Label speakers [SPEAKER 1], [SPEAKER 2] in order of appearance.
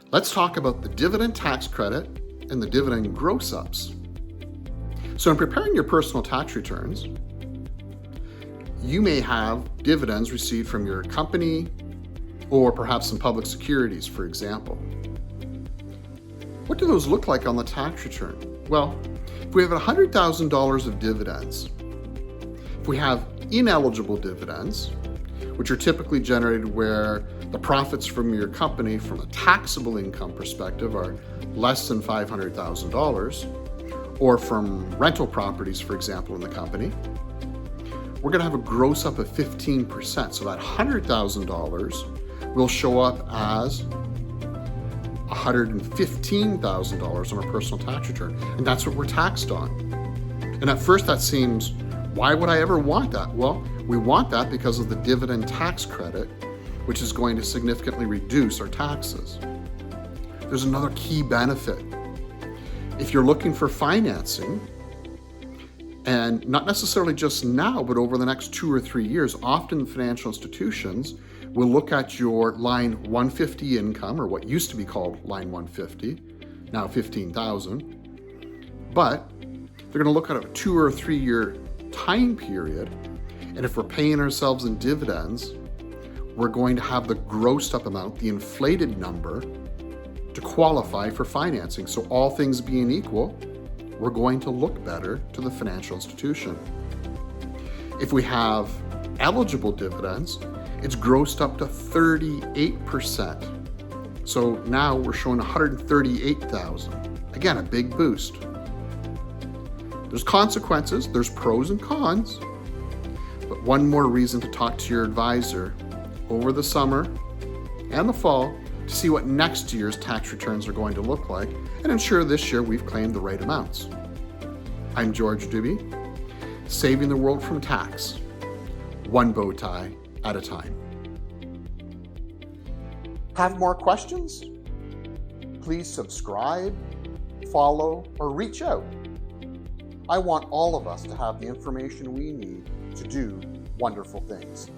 [SPEAKER 1] Let's talk about the dividend tax credit and the dividend gross ups. So in preparing your personal tax returns, you may have dividends received from your company or perhaps some public securities, for example. What do those look like on the tax return? Well, if we have $100,000 of dividends, if we have ineligible dividends, which are typically generated where the profits from your company from a taxable income perspective are less than $500,000, or from rental properties, for example, in the company, we're going to have a gross up of 15%. So that $100,000 will show up as $115,000 on a personal tax return. And that's what we're taxed on. And at first that seems, why would I ever want that? Well, we want that because of the dividend tax credit, which is going to significantly reduce our taxes. There's another key benefit. If you're looking for financing, and not necessarily just now, but over the next 2 or 3 years, often financial institutions will look at your line 150 income, or what used to be called line 150, now 15,000. But they're going to look at a 2 or 3 year time period. And if we're paying ourselves in dividends, we're going to have the grossed up amount, the inflated number, to qualify for financing. So all things being equal, we're going to look better to the financial institution. If we have eligible dividends, it's grossed up to 38%. So now we're showing 138,000. Again, a big boost. There's consequences, there's pros and cons, but one more reason to talk to your advisor over the summer and the fall to see what next year's tax returns are going to look like and ensure this year we've claimed the right amounts. I'm George Duby, saving the world from tax, one bow tie at a time. Have more questions? Please subscribe, follow, or reach out. I want all of us to have the information we need to do wonderful things.